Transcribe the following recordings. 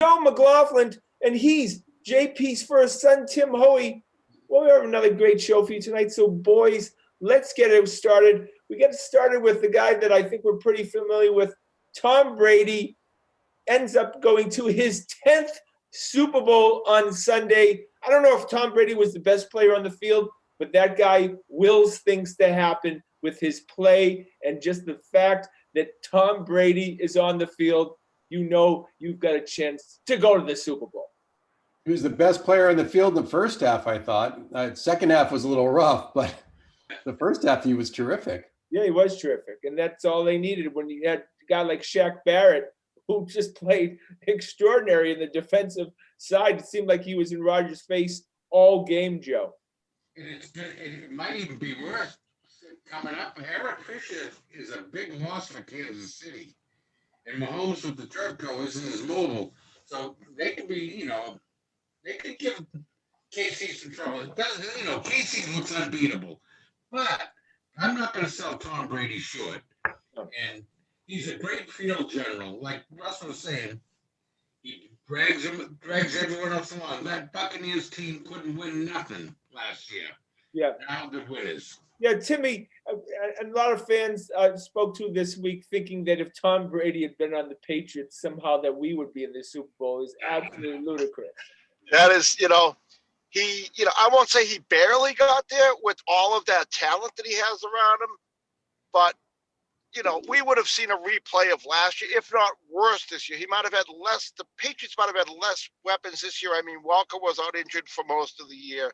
Joe McLaughlin, and he's JP's first son, Tim Hoey. Well, we have another great show for you tonight. So, boys, let's get it started. We get started with the guy that I think we're pretty familiar with. Tom Brady ends up going to his 10th Super Bowl on Sunday. I don't know if Tom Brady was the best player on the field, but that guy wills things to happen with his play, and just the fact that Tom Brady is on the field, you know you've got a chance to go to the Super Bowl. He was the best player in the field in the first half, I thought. Second half was a little rough, but the first half he was terrific. Yeah, he was terrific, and that's all they needed when you had a guy like Shaq Barrett, who just played extraordinary in the defensive side. It seemed like he was in Rodgers' face all game, Joe. It might even be worse coming up. Eric Fisher is a big loss for Kansas City, and Mahomes with the Turco isn't as mobile, so they could be, they could give KC some trouble. It doesn't, KC looks unbeatable, but I'm not going to sell Tom Brady short. And he's a great field general. Like Russ was saying, he drags everyone else along. That Buccaneers team couldn't win nothing last year. Yeah. Now the winners. Yeah, Timmy, a lot of fans spoke to this week thinking that if Tom Brady had been on the Patriots, somehow that we would be in the Super Bowl is absolutely ludicrous. That is, I won't say he barely got there with all of that talent that he has around him, but, we would have seen a replay of last year, if not worse this year. He might have had less, the Patriots might have had less weapons this year. I mean, Walker was out injured for most of the year.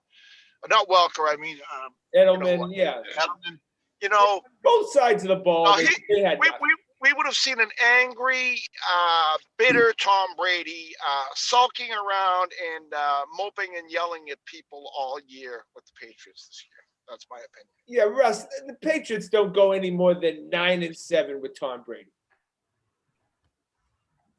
Not Walker, I mean, Edelman, Edelman, both sides of the ball. We would have seen an angry, bitter Tom Brady sulking around and moping and yelling at people all year with the Patriots this year. That's my opinion. Yeah, Russ, the Patriots don't go any more than 9-7 with Tom Brady.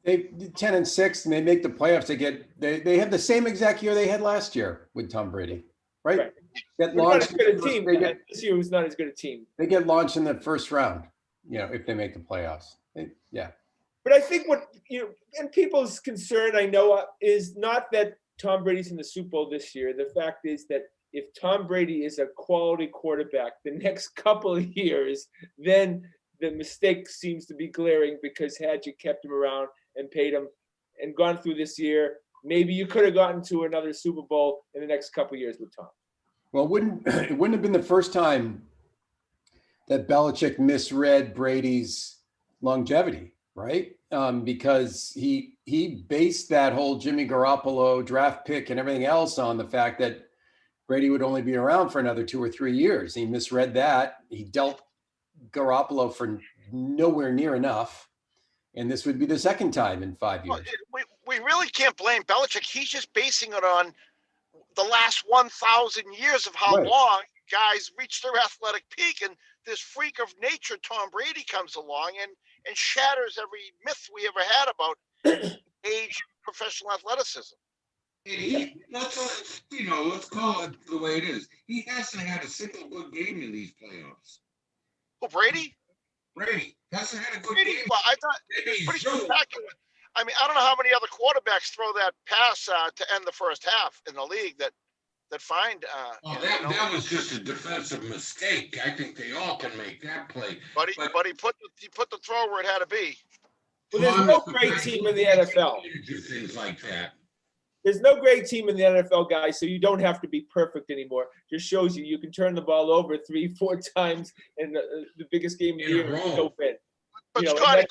They 10-6, and they make the playoffs. They have the same exact year they had last year with Tom Brady, right? Get launched. Not as good a team. This year was not as good a team. They get launched in the first round. If they make the playoffs. But I think what, and people's concern, I know, is not that Tom Brady's in the Super Bowl this year. The fact is that if Tom Brady is a quality quarterback the next couple of years, then the mistake seems to be glaring, because had you kept him around and paid him and gone through this year, maybe you could have gotten to another Super Bowl in the next couple of years with Tom. Well, it wouldn't have been the first time that Belichick misread Brady's longevity, right? Because he based that whole Jimmy Garoppolo draft pick and everything else on the fact that Brady would only be around for another 2 or 3 years. He misread that. He dealt Garoppolo for nowhere near enough, and this would be the second time in 5 years. Well, we really can't blame Belichick. He's just basing it on the last 1,000 years of how long guys reach their athletic peak, and this freak of nature, Tom Brady, comes along and shatters every myth we ever had about age professional athleticism. Let's call it the way it is. He hasn't had a single good game in these playoffs. Oh, Brady? Brady hasn't had a good game. Well, I thought pretty spectacular. I mean, I don't know how many other quarterbacks throw that pass to end the first half in the league that find. That was just a defensive mistake. I think they all can make that play. But he put the throw where it had to be. Well, there's no great team in the NFL. Things like that. There's no great team in the NFL, guys, so you don't have to be perfect anymore. Just shows you can turn the ball over 3-4 times in the biggest game of the year and still win. But Scott,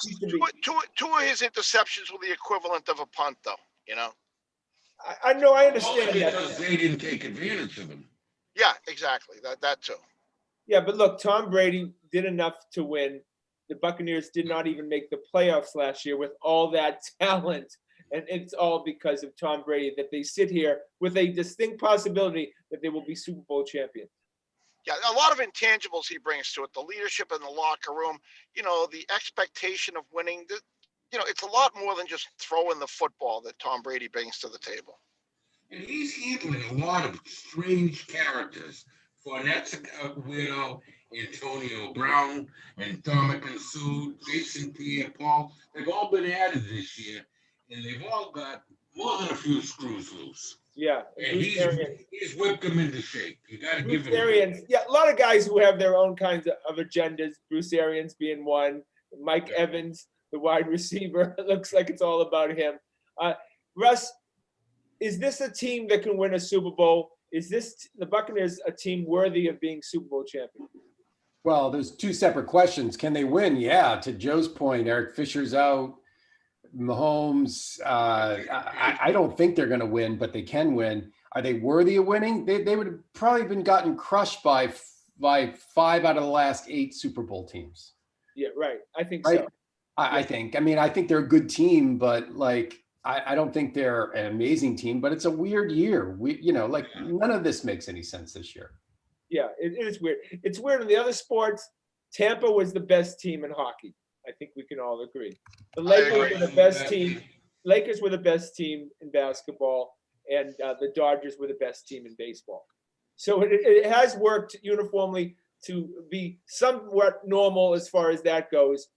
two of his interceptions were the equivalent of a punt, though. I know, I understand that. Because they didn't take advantage of them. Yeah, exactly. That too. Yeah, but look, Tom Brady did enough to win. The Buccaneers did not even make the playoffs last year with all that talent. And it's all because of Tom Brady that they sit here with a distinct possibility that they will be Super Bowl champions. Yeah, a lot of intangibles he brings to it. The leadership in the locker room, the expectation of winning. It's a lot more than just throwing the football that Tom Brady brings to the table. And he's handling a lot of strange characters. Fournette's a weirdo, Antonio Brown, and Dominican Sue, Jason Pierre-Paul. They've all been added this year. and they've all got more than a few screws loose. Yeah, And he's whipped them into shape. You got to give Bruce him Arians. Yeah, a lot of guys who have their own kinds of agendas. Bruce Arians being one. Mike Evans, the wide receiver. It looks like it's all about him. Russ, is this a team that can win a Super Bowl? Is the Buccaneers a team worthy of being Super Bowl champion? Well, there's two separate questions. Can they win? Yeah. To Joe's point, Eric Fisher's out. Mahomes, I don't think they're going to win, but they can win. Are they worthy of winning? They would have probably been gotten crushed by 5 out of the last 8 Super Bowl teams. Yeah, right. I think Right? so. I think. I mean, I think they're a good team, but like I don't think they're an amazing team. But it's a weird year. None of this makes any sense this year. Yeah, it is weird. It's weird in the other sports. Tampa was the best team in hockey. I think we can all agree. The Lakers were the best team. Lakers were the best team in basketball, and the Dodgers were the best team in baseball. So it has worked uniformly to be somewhat normal as far as that goes.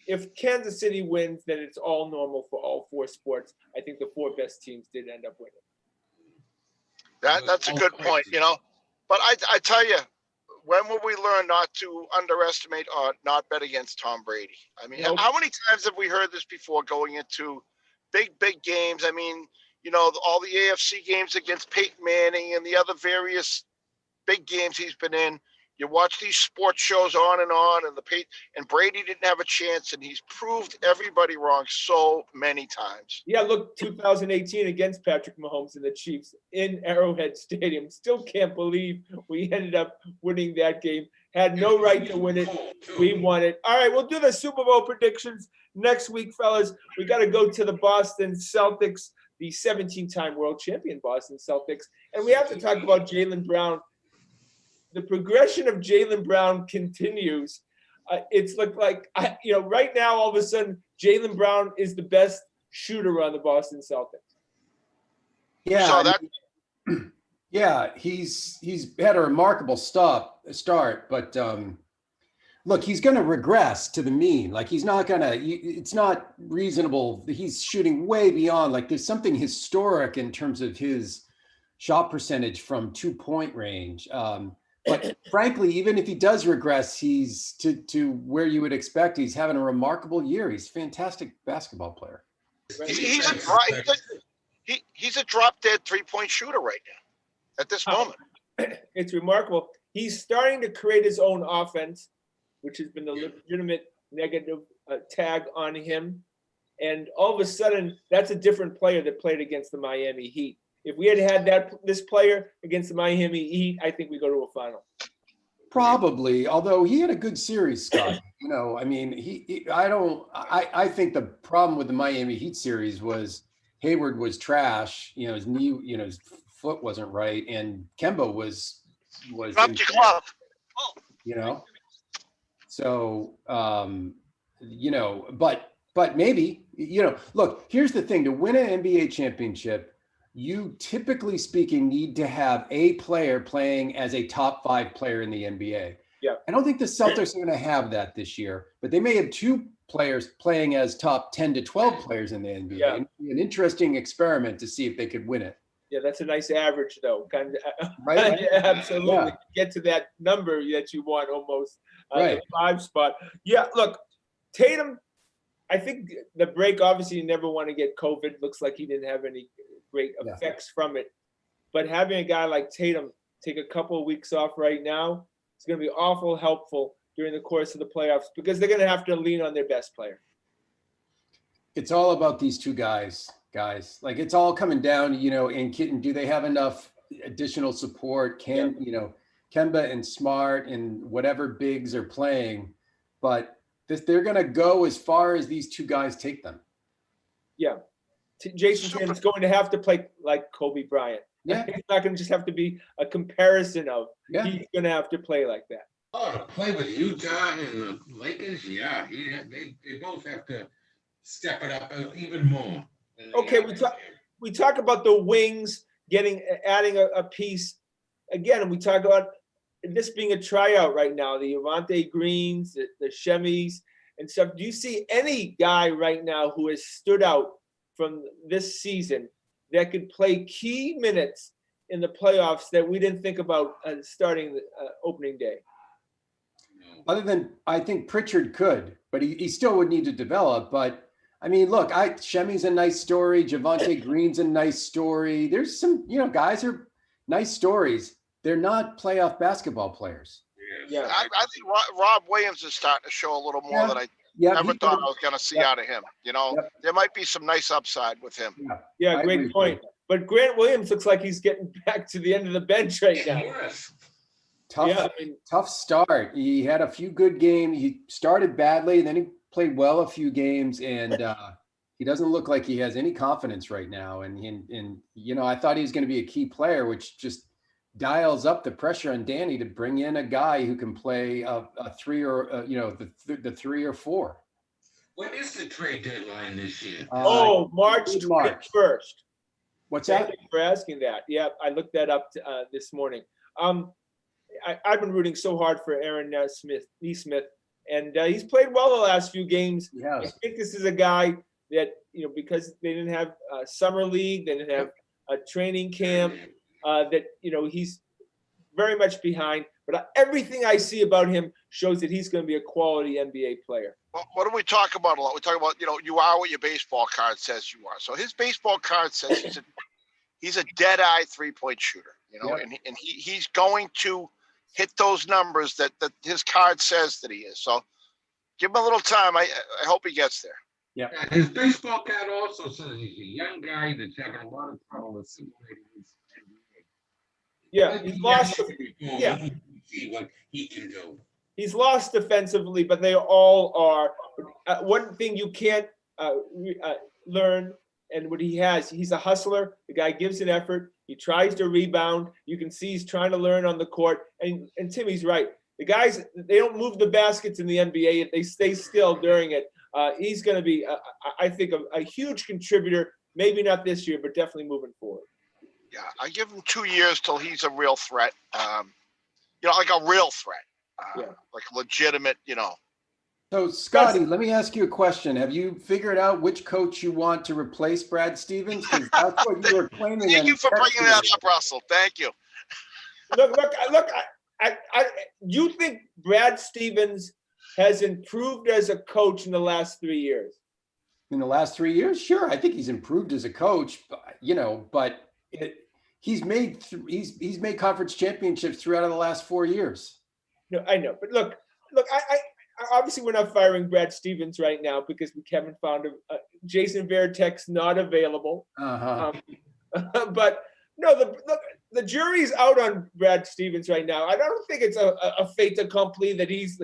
If Kansas City wins, then it's all normal for all 4 sports. I think the 4 best teams did end up winning. That's a good point, But I tell you, when will we learn not to underestimate or not bet against Tom Brady? I mean, how many times have we heard this before going into big games? I mean, all the AFC games against Peyton Manning and the other various big games he's been in. You watch these sports shows on, and Brady didn't have a chance, and he's proved everybody wrong so many times. Yeah, look, 2018 against Patrick Mahomes and the Chiefs in Arrowhead Stadium. Still can't believe we ended up winning that game. Had no right to win it. We won it. All right, we'll do the Super Bowl predictions next week, fellas. We got to go to the Boston Celtics, the 17-time world champion Boston Celtics. And we have to talk about Jaylen Brown. The progression of Jaylen Brown continues. It's looked like, right now, all of a sudden, Jaylen Brown is the best shooter on the Boston Celtics. Yeah. Yeah, he's had a remarkable start, but look, he's going to regress to the mean. Like it's not reasonable. He's shooting way beyond, like there's something historic in terms of his shot percentage from 2-point range. But frankly, even if he does regress, he's to where you would expect. He's having a remarkable year. He's a fantastic basketball player. He's a drop dead 3-point shooter right now at this moment. It's remarkable. He's starting to create his own offense, which has been the legitimate negative tag on him. And all of a sudden, that's a different player that played against the Miami Heat. If we had this player against the Miami Heat, I think we go to a final. Probably, although he had a good series, Scott. I mean, I think the problem with the Miami Heat series was Hayward was trash. His knee, his foot wasn't right, and Kemba was. Drop your glove. So but maybe look. Here's the thing: to win an NBA championship, you typically speaking need to have a player playing as a top 5 player in the NBA. Yeah. I don't think the Celtics are going to have that this year, but they may have 2 players playing as top 10 to 12 players in the NBA. Yeah. It'd be an interesting experiment to see if they could win it. Yeah, that's a nice average, though. Kind of, Right? Absolutely. Yeah. Get to that number that you want almost, Right. the 5 spot. Yeah, look, Tatum, I think the break, obviously, you never want to get COVID. Looks like he didn't have any great effects from it. But having a guy like Tatum take a couple of weeks off right now, it's going to be awful helpful during the course of the playoffs because they're going to have to lean on their best player. It's all about these 2 guys. Like it's all coming down, in Kitten. Do they have enough additional support? Kemba and Smart and whatever bigs are playing, but they're going to go as far as these 2 guys take them. Yeah. Jason Tatum's going to have to play like Kobe Bryant. Yeah. It's not going to just have to be a comparison of. Yeah. He's going to have to play like that. Oh, to play with Utah and the Lakers, they both have to step it up even more. Okay, we talk about the wings adding a piece again, and we talk about this being a tryout right now. The Avante Greens, the Chemis, and stuff. Do you see any guy right now who has stood out from this season that could play key minutes in the playoffs that we didn't think about starting the opening day? Other than, I think Pritchard could, but he still would need to develop. But I mean, look, Shemmy's a nice story. Javante Green's a nice story. There's some, guys are nice stories. They're not playoff basketball players. Yeah. I think Rob Williams is starting to show a little more than I never thought I was going to see out of him. There might be some nice upside with him. Yeah, great point. But Grant Williams looks like he's getting back to the end of the bench right now. Tough start. He had a few good games. He started badly, and then he played well a few games, and he doesn't look like he has any confidence right now. And I thought he was going to be a key player, which just dials up the pressure on Danny to bring in a guy who can play a three or the 3 or 4. When is the trade deadline this year? March 21st. What's that? Thank you for asking that. Yeah, I looked that up this morning. I've been rooting so hard for Aaron Nesmith, and he's played well the last few games. Yes. I think this is a guy that, because they didn't have summer league, they didn't have a training camp, that, he's very much behind. But everything I see about him shows that he's going to be a quality NBA player. Well, what do we talk about a lot? We talk about, you are what your baseball card says you are. So his baseball card says he's a dead-eye three-point shooter, and he's going to hit those numbers that his card says that he is. So give him a little time. I hope he gets there. Yeah. His baseball card also says he's a young guy that's having a lot of trouble assimilating his NBA. Yeah, he's lost. Yeah, see what he can do. He's lost defensively, but they all are. One thing you can't learn, and what he has, he's a hustler. The guy gives an effort. He tries to rebound. You can see he's trying to learn on the court. And Timmy's right. The guys, they don't move the baskets in the NBA if they stay still during it. He's going to be, I think, a huge contributor. Maybe not this year, but definitely moving forward. Yeah, I give him 2 years till he's a real threat. Like a real threat. Like a legitimate, So, Scotty, let me ask you a question. Have you figured out which coach you want to replace Brad Stevens? Because that's what you were claiming. Thank you for bringing that up, Russell. Thank you. Look. You think Brad Stevens has improved as a coach in the last 3 years? In the last 3 years? Sure. I think he's improved as a coach, but he's made conference championships 3 out of the last 4 years. No, I know. But look, I obviously we're not firing Brad Stevens right now because we haven't found him. Jason Veritek's not available. But no, the jury's out on Brad Stevens right now. I don't think it's a fait accompli that he's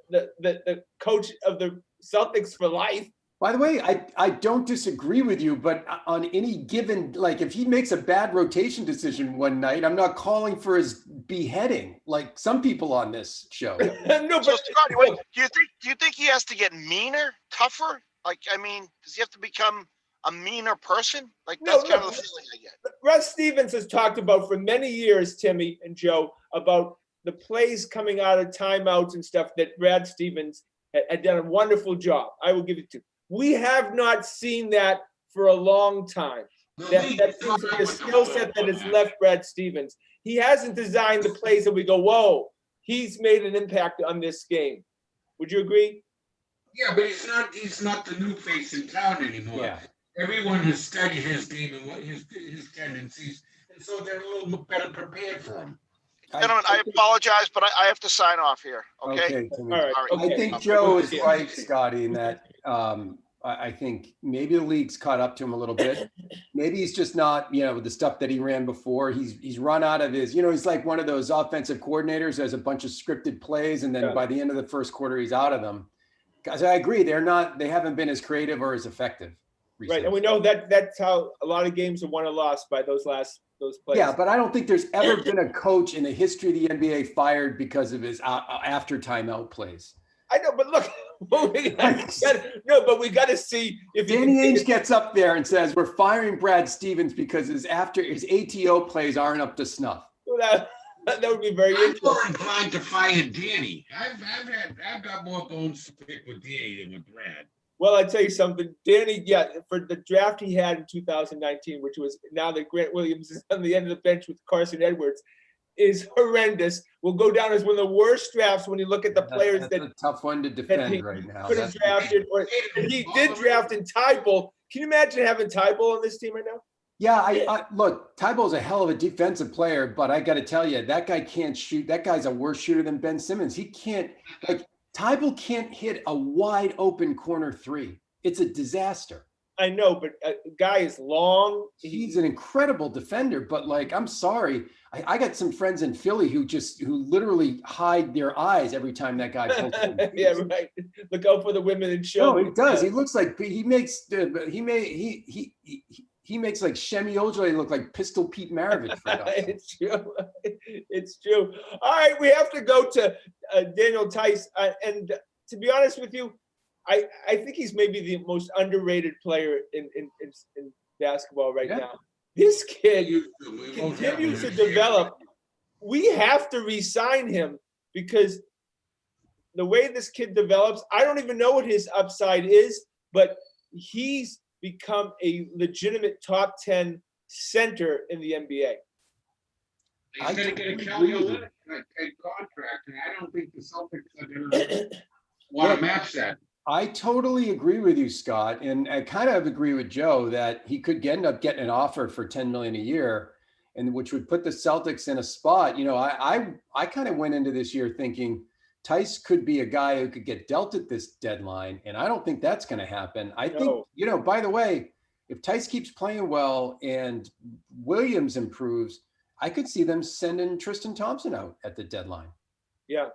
the coach of the Celtics for life. By the way, I don't disagree with you, but on any given, like if he makes a bad rotation decision one night, I'm not calling for his beheading like some people on this show. No, So, but Scotty, wait, do you think he has to get meaner, tougher? Like, does he have to become a meaner person? Like, that's kind of the feeling I get. Russ Stevens has talked about for many years, Timmy and Joe, about the plays coming out of timeouts and stuff that Brad Stevens had done a wonderful job. I will give it to. We have not seen that for a long time. That seems to be a skill set that has left Brad Stevens. He hasn't designed the plays that we go, whoa, he's made an impact on this game. Would you agree? Yeah, but he's not the new face in town anymore. Yeah. Everyone has studied his game and what his tendencies, and so they're a little bit better prepared for him. Gentlemen, I apologize, but I have to sign off here. Okay. Timmy. All right. I think Joe is right, Scotty, in that I think maybe the league's caught up to him a little bit. Maybe he's just not, the stuff that he ran before. He's run out of his, he's like one of those offensive coordinators who has a bunch of scripted plays, and then by the end of the first quarter, he's out of them. Guys, I agree. They haven't been as creative or as effective recently. Right, and we know that's how a lot of games are won or lost by those plays. Yeah, but I don't think there's ever been a coach in the history of the NBA fired because of his after timeout plays. I know, but look, we got to see if Danny Ainge gets up there and says we're firing Brad Stevens because his ATO plays aren't up to snuff. Well, that would be very I'm interesting. more inclined to fire Danny. I've got more bones to pick with Danny than with Brad. Well, I tell you something, Danny. Yeah, for the draft he had in 2019, which was now that Grant Williams is on the end of the bench with Carson Edwards, is horrendous. Will go down as one of the worst drafts when you look at the players That's that a tough one to he defend right now. could have drafted, or he did draft in Tybalt. Can you imagine having Tybalt on this team right now? Yeah, I look, Tybalt's a hell of a defensive player, but I got to tell you, that guy can't shoot. That guy's a worse shooter than Ben Simmons. He can't, like, Tybalt can't hit a wide open corner three. It's a disaster. I know, but a guy is long. He's an incredible defender, but like, I'm sorry. I got some friends in Philly who literally hide their eyes every time that guy pulls. Yeah, right. Look out for the women in show. No, he does. He looks like he makes like Shemi Ojale look like Pistol Pete Maravich. It's true. It's true. All right, we have to go to Daniel Tice, and to be honest with you, I think he's maybe the most underrated player in basketball right now. This kid continues to develop. We have to re-sign him because the way this kid develops, I don't even know what his upside is, but he's become a legitimate top 10 center in the NBA. He's going to get a Kelly Olynyk contract, and I don't think the Celtics are going to want to match that. I totally agree with you, Scott, and I kind of agree with Joe that he could end up getting an offer for $10 million a year, and which would put the Celtics in a spot. You know, I kind of went into this year thinking Tice could be a guy who could get dealt at this deadline, and I don't think that's going to happen. I think, you know, by the way, if Tice keeps playing well and Williams improves, I could see them sending Tristan Thompson out at the deadline. Yeah.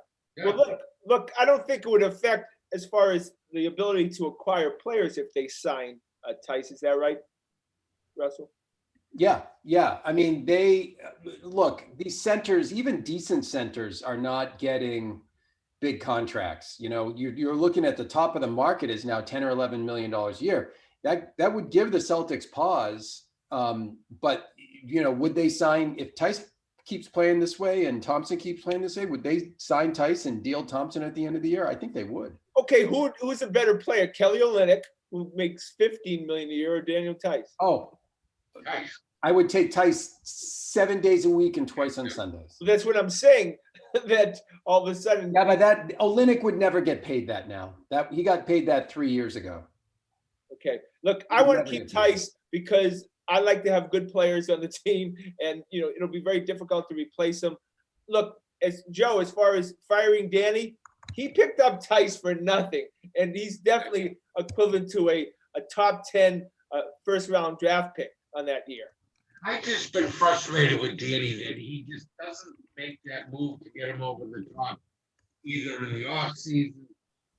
Well, look, I don't think it would affect as far as the ability to acquire players if they sign Tice. Is that right, Russell? Yeah. I mean, these centers, even decent centers, are not getting big contracts. You know, you're looking at the top of the market is now $10 or $11 million a year. That would give the Celtics pause. But you know, would they sign if Tice keeps playing this way and Thompson keeps playing this way? Would they sign Tice and deal Thompson at the end of the year? I think they would. Okay, who's a better player, Kelly Olynyk, who makes $15 million a year, or Daniel Tice? Oh, Nice. I would take Tice 7 days a week and twice on Sundays. That's what I'm saying. That all of a sudden, Yeah, but that Olynyk would never get paid that now. That he got paid that 3 years ago. okay. Look, I want to keep Tice because I like to have good players on the team, and you know it'll be very difficult to replace them. Look, as Joe, as far as firing Danny, he picked up Tice for nothing, and he's definitely equivalent to a top 10 first round draft pick on that year. I just been frustrated with Danny that he just doesn't make that move to get him over the top, either in the off season,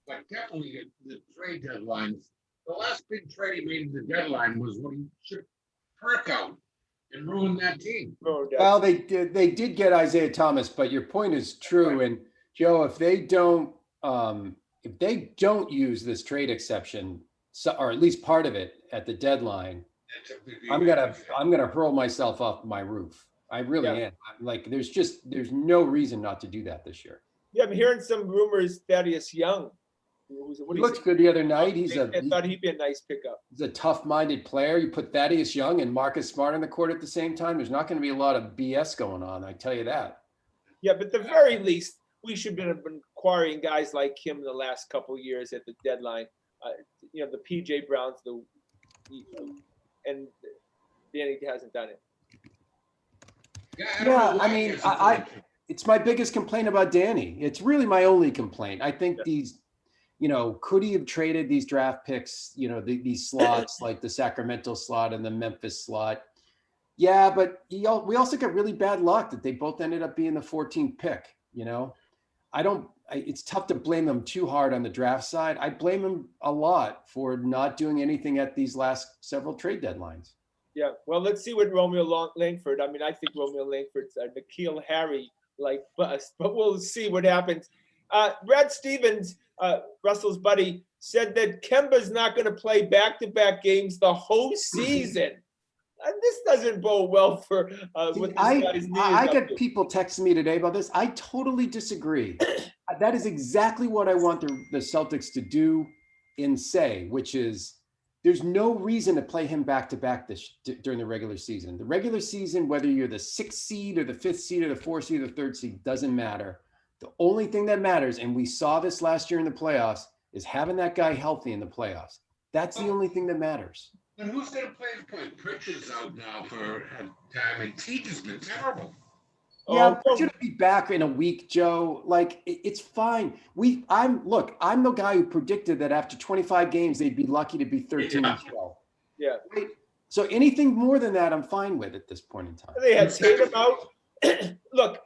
but definitely at the trade deadlines. The last big trade he made at the deadline was when he shipped Kirk out and ruined that team. Well, they did get Isaiah Thomas, but your point is true. And Joe, if they don't use this trade exception, or at least part of it at the deadline, I'm gonna hurl myself off my roof. I really am. Like, there's no reason not to do that this year. Yeah, I'm hearing some rumors. Thaddeus Young. He looked good the other night. I thought he'd be a nice pickup. He's a tough-minded player. You put Thaddeus Young and Marcus Smart on the court at the same time, there's not going to be a lot of BS going on. I tell you that. Yeah, but at the very least, we should have been acquiring guys like him in the last couple of years at the deadline. You know, the PJ Browns, and Danny hasn't done it. Yeah, I mean, it's my biggest complaint about Danny. It's really my only complaint. I think these, you know, could he have traded these draft picks, you know, these slots like the Sacramento slot and the Memphis slot? Yeah, but we also got really bad luck that they both ended up being the 14th pick, you know? It's tough to blame them too hard on the draft side. I blame them a lot for not doing anything at these last several trade deadlines. Yeah, well, let's see what Romeo Langford. I mean, I think Romeo Langford's a N'Keal Harry like bust, but we'll see what happens. Brad Stevens, Russell's buddy, said that Kemba's not going to play back-to-back games the whole season. And this doesn't bode well for what this guy's needed. I get people texting me today about this. I totally disagree. That is exactly what I want the Celtics to do. in say, which is there's no reason to play him back-to-back during the regular season. The regular season, whether you're the 6th seed or the 5th seed or the 4th seed or the 3rd seed, doesn't matter. The only thing that matters, and we saw this last year in the playoffs, is having that guy healthy in the playoffs. That's the only thing that matters. And who's going to play the point? Pritchard's out now for a time, and Teach has been terrible. Yeah, Pritchard will be back in a week, Joe. Like, it's fine. I'm the guy who predicted that after 25 games, they'd be lucky to be 13-12. Yeah. Right? So anything more than that, I'm fine with at this point in time. They had Tatum out. Look,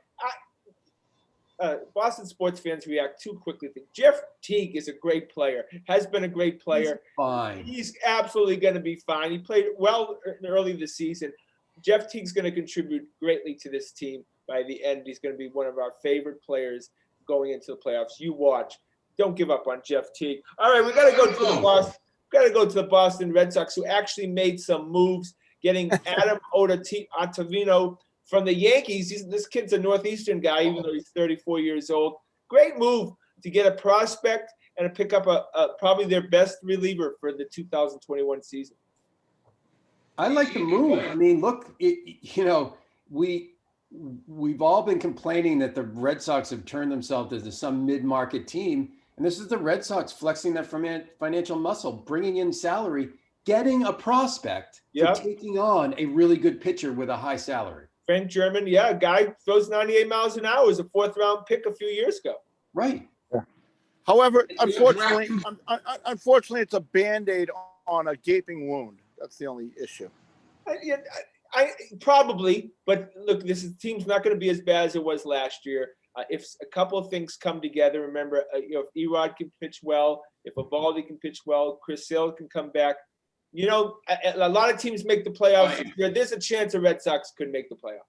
Boston sports fans react too quickly. Jeff Teague is a great player, has been a great player. He's fine. He's absolutely going to be fine. He played well early this season. Jeff Teague's going to contribute greatly to this team. By the end, he's going to be one of our favorite players going into the playoffs. You watch. Don't give up on Jeff Teague. All right, we got to go to the Boston. Got to go to the Boston Red Sox, who actually made some moves, getting Adam Ottavino from the Yankees. This kid's a Northeastern guy, even though he's 34 years old. Great move to get a prospect and to pick up probably their best reliever for the 2021 season. I like the move. I mean, look, we've all been complaining that the Red Sox have turned themselves into some mid-market team. And this is the Red Sox flexing that financial muscle, bringing in salary, getting a prospect for taking on a really good pitcher with a high salary. Frank German, a guy throws 98 miles an hour, was a 4th-round pick a few years ago. Right. Yeah. However, unfortunately, it's a Band-Aid on a gaping wound. That's the only issue. I probably, but look, this team's not going to be as bad as it was last year. If a couple of things come together, remember, if Erod can pitch well, if Eovaldi can pitch well, Chris Sale can come back. A lot of teams make the playoffs. There's a chance the Red Sox could make the playoffs.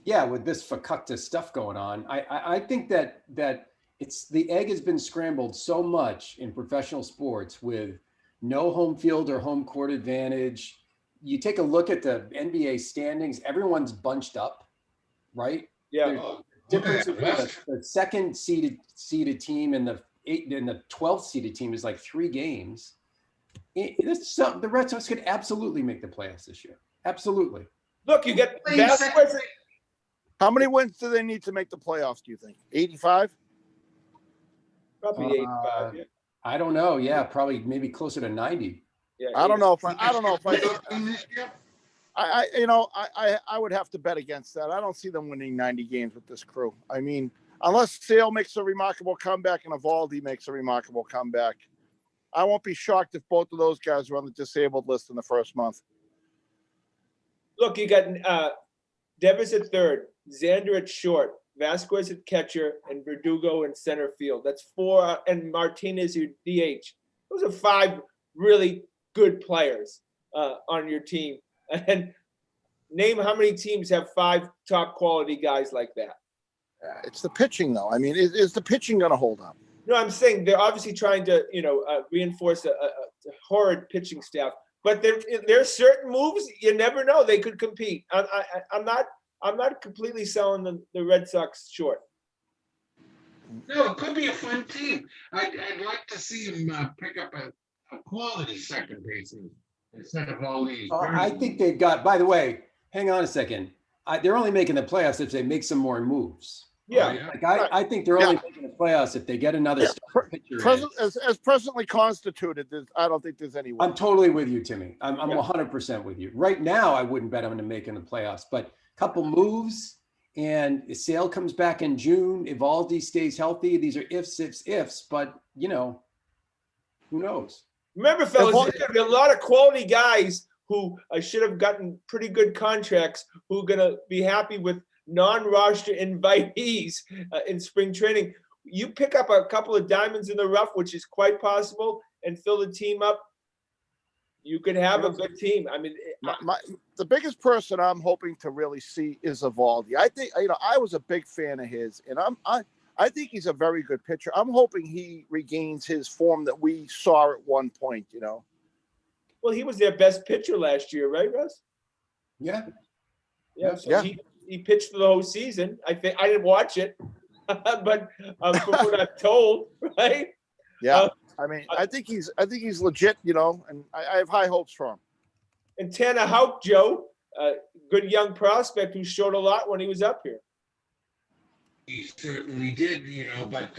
Yeah, with this fakakta stuff going on, I think that it's the egg has been scrambled so much in professional sports with no home field or home court advantage. You take a look at the NBA standings, everyone's bunched up, right? Yeah. Difference between the 2nd seeded team and the 12th seeded team is like 3 games. The Red Sox could absolutely make the playoffs this year. Absolutely. Look, you get Vasquez. How many wins do they need to make the playoffs, do you think? 85? Probably 85, yeah. I don't know. Yeah, probably maybe closer to 90. Yeah, I don't know if I would have to bet against that. I don't see them winning 90 games with this crew. I mean, unless Sale makes a remarkable comeback and Eovaldi makes a remarkable comeback, I won't be shocked if both of those guys are on the disabled list in the first month. Look, you got Devers at 3rd, Xander at short, Vasquez at catcher, and Verdugo in center field. That's 4, and Martinez your DH. Those are 5 really good players on your team. And name how many teams have 5 top quality guys like that. It's the pitching, though. I mean, is the pitching going to hold up? No, I'm saying they're obviously trying to, reinforce a horrid pitching staff. But there's certain moves you never know they could compete. I'm not completely selling the Red Sox short. No, it could be a fun team. I'd like to see him pick up a quality second baseman instead of all these. I think they've got. By the way, hang on a second. They're only making the playoffs if they make some more moves. Yeah, I think they're only making the playoffs if they get another pitcher. As presently constituted, I don't think there's any way. I'm totally with you, Timmy. I'm 100% with you. Right now, I wouldn't bet them to making the playoffs, but a couple moves, and Sale comes back in June. Eovaldi stays healthy. These are ifs, but who knows? Remember, fellas, there's going to be a lot of quality guys who should have gotten pretty good contracts who are going to be happy with non-roster invitees in spring training. You pick up a couple of diamonds in the rough, which is quite possible, and fill the team up. You could have a good team. I mean, the biggest person I'm hoping to really see is Eovaldi. I think I was a big fan of his, and I think he's a very good pitcher. I'm hoping he regains his form that we saw at one point. Well, he was their best pitcher last year, right, Russ? Yeah. Yeah. So he pitched for the whole season. I think I didn't watch it, but from what I'm told, right? Yeah. I mean, I think he's legit, you know, and I have high hopes for him. And Tanner Houck, Joe, good young prospect who showed a lot when he was up here. He certainly did, but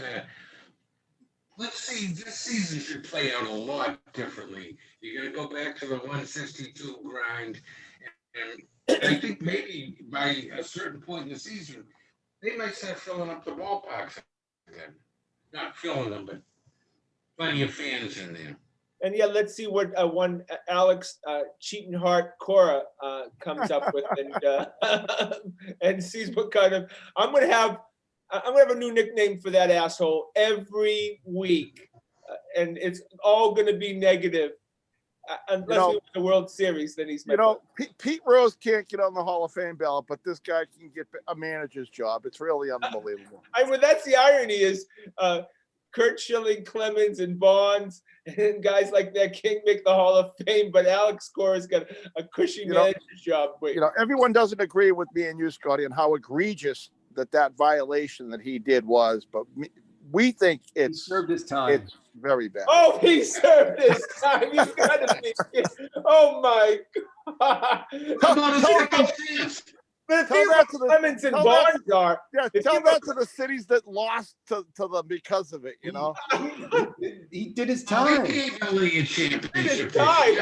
let's see, this season should play out a lot differently. You're going to go back to the 162 grind, and I think maybe by a certain point in the season, they might start filling up the ballparks again. Not filling them, but plenty of fans in there. And yeah, let's see what one Alex Cheating Heart Cora comes up with, and sees what kind of. I'm gonna have a new nickname for that asshole every week, and it's all gonna be negative, unless we win the World Series. Then he's Pete Rose can't get on the Hall of Fame ballot, but this guy can get a manager's job. It's really unbelievable. I mean, that's the irony is. Kurt Schilling, Clemens, and Bonds, and guys like that can't make the Hall of Fame, but Alex Cora's got a cushy manager's job. Wait. Everyone doesn't agree with me and you, Scotty, on how egregious that violation that he did was, but we think he served his time. It's very bad. Oh, he served his time. You gotta be kidding. Oh my God. But the thing about Clemens and Bonds are, tell that to the cities that lost to them because of it. He did his time. He did his time.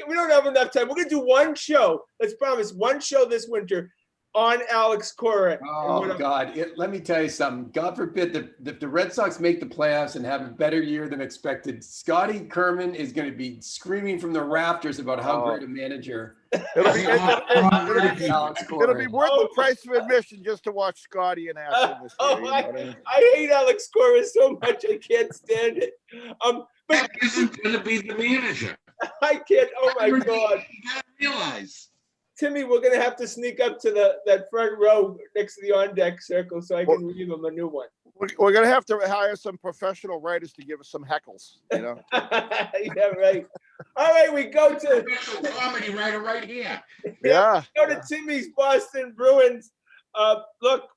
We don't have enough time. We're gonna do one show. Let's promise one show this winter on Alex Cora. Oh God! Let me tell you something. God forbid if the Red Sox make the playoffs and have a better year than expected, Scotty Kerman is going to be screaming from the rafters about how great a manager. It'll be worth the price of admission just to watch Scotty and Ashton this year. I hate Alex Cora so much. I can't stand it. But that isn't going to be the manager. I can't. Oh my God! You got to realize. Timmy, we're gonna have to sneak up to that front row next to the on deck circle so I can leave him a new one. We're gonna have to hire some professional writers to give us some heckles. Yeah, right. All right, we go to special comedy writer right here. Yeah. Go to Timmy's Boston Bruins. Look,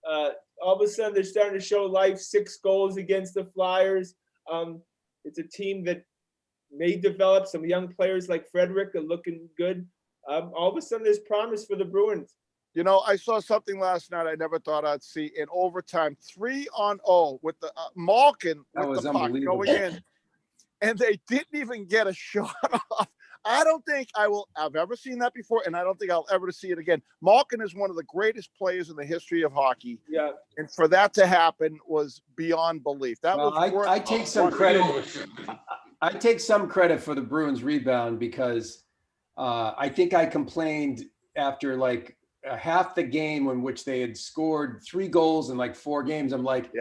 all of a sudden they're starting to show life. 6 goals against the Flyers. It's a team that may develop some young players like Frederick are looking good. All of a sudden, there's promise for the Bruins. I saw something last night I never thought I'd see in overtime. 3-on-0 with the Malkin with the puck going in, and they didn't even get a shot off. I don't think I've ever seen that before, and I don't think I'll ever see it again. Malkin is one of the greatest players in the history of hockey. Yeah, and for that to happen was beyond belief. I take some credit. I take some credit for the Bruins rebound because. I think I complained after like half the game in which they had scored 3 goals in like 4 games. I'm like,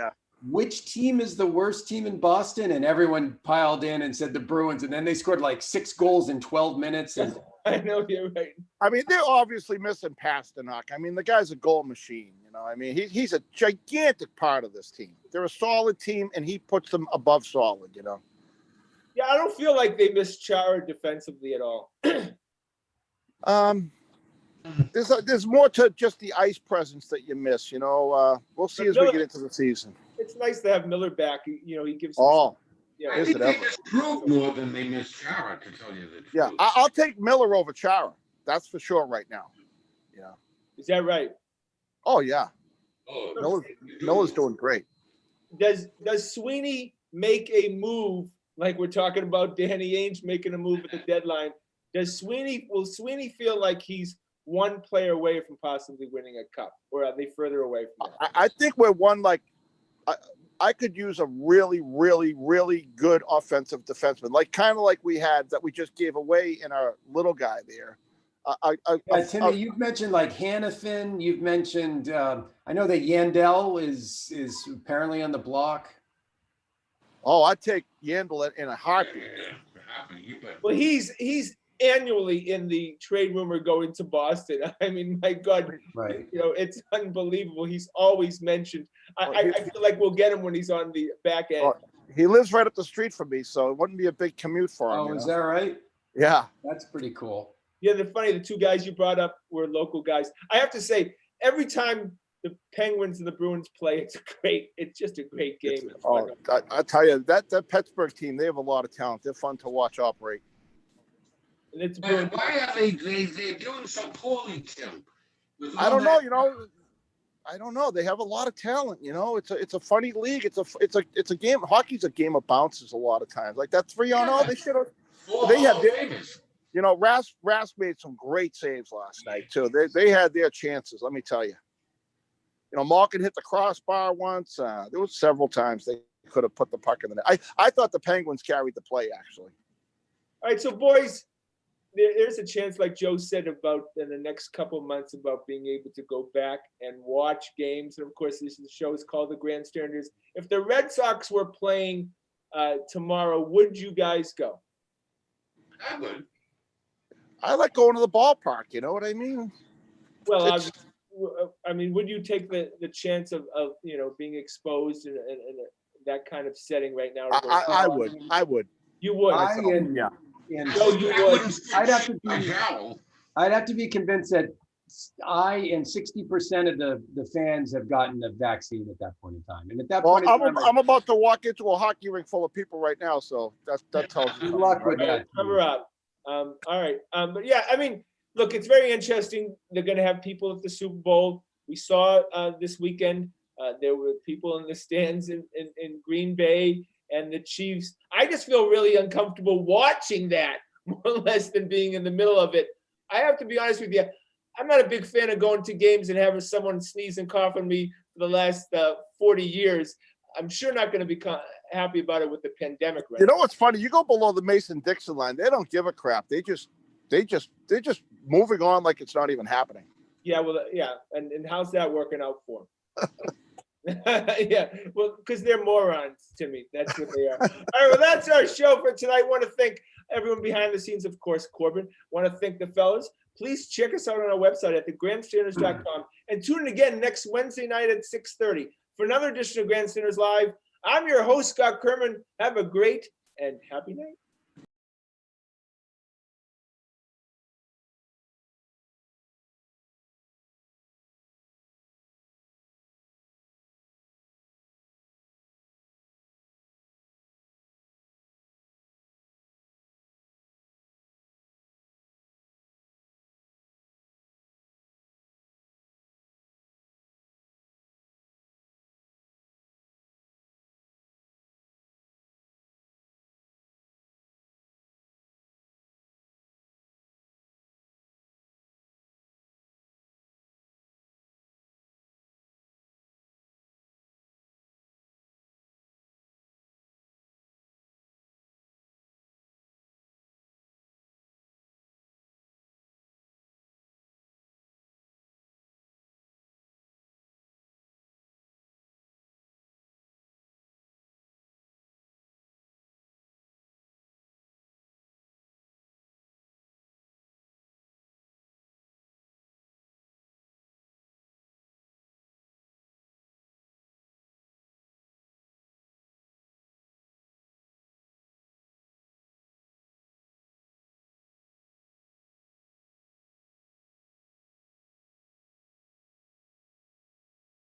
which team is the worst team in Boston? And everyone piled in and said the Bruins. And then they scored like 6 goals in 12 minutes. And I know you're right. I mean, they're obviously missing Pasternak. I mean, the guy's a goal machine. I mean, he's a gigantic part of this team. They're a solid team, and he puts them above solid. Yeah, I don't feel like they miss Chara defensively at all. There's more to just the ice presence that you miss. We'll see as we get into the season. It's nice to have Miller back. He gives. I think they improved more than they missed Chara, to tell you the truth. Yeah, I'll take Miller over Chara. That's for sure right now. Yeah. Is that right? Oh yeah. Miller's doing great. Does Sweeney make a move like we're talking about Danny Ainge making a move at the deadline? Will Sweeney feel like he's one player away from possibly winning a cup, or are they further away from that? I think we're one I could use a really, really, really good offensive defenseman, kind of we had that we just gave away in our little guy there. Timmy, you've mentioned Hannafin. You've mentioned I know that Yandel is apparently on the block. Oh, I'd take Yandel in a heartbeat. Well, he's annually in the trade rumor going to Boston. I mean, my God, right? It's unbelievable. He's always mentioned. I feel like we'll get him when he's on the back end. He lives right up the street from me, so it wouldn't be a big commute for him. Oh, is that right? Yeah, that's pretty cool. Yeah, the 2 guys you brought up were local guys. I have to say, every time the Penguins and the Bruins play, it's just a great game. Oh, I tell you, that Pittsburgh team, they have a lot of talent. They're fun to watch operate. And it's But why are they doing so poorly, Tim? I don't know. I don't know. They have a lot of talent. It's a funny league. It's a game. Hockey's a game of bounces a lot of times. Like that 3-on-0, they should have. They had. Rask made some great saves last night too. They had their chances. Let me tell you. Malkin hit the crossbar once. There was several times they could have put the puck in the net. I thought the Penguins carried the play, actually. All right, so boys, there's a chance, like Joe said, about in the next couple of months about being able to go back and watch games. And of course, the show is called The Grandstanders. If the Red Sox were playing tomorrow, would you guys go? I would. I like going to the ballpark. You know what I mean? Well, I mean, would you take the chance of being exposed in that kind of setting right now? I would. You would. Yeah. I'd have to be convinced that I and 60% of the fans have gotten the vaccine at that point in time. And at that point in time, I'm about to walk into a hockey rink full of people right now, so that tells you. Good luck with that. Cover up. All right. But yeah, I mean, look, it's very interesting. They're going to have people at the Super Bowl. We saw this weekend there were people in the stands in Green Bay and the Chiefs. I just feel really uncomfortable watching that more or less than being in the middle of it. I have to be honest with you. I'm not a big fan of going to games and having someone sneeze and cough on me for the last 40 years. I'm sure not going to be happy about it with the pandemic right now. What's funny? You go below the Mason-Dixon line, they don't give a crap. They're just moving on like it's not even happening. Yeah, well, yeah. And how's that working out for them? Yeah, well, because they're morons to me. That's what they are. All right, well, that's our show for tonight. I want to thank everyone behind the scenes, of course, Corbin. Want to thank the fellas. Please check us out on our website at thegrandstanders.com and tune in again next Wednesday night at 6:30 for another edition of Grandstanders Live. I'm your host, Scott Kerman. Have a great and happy night.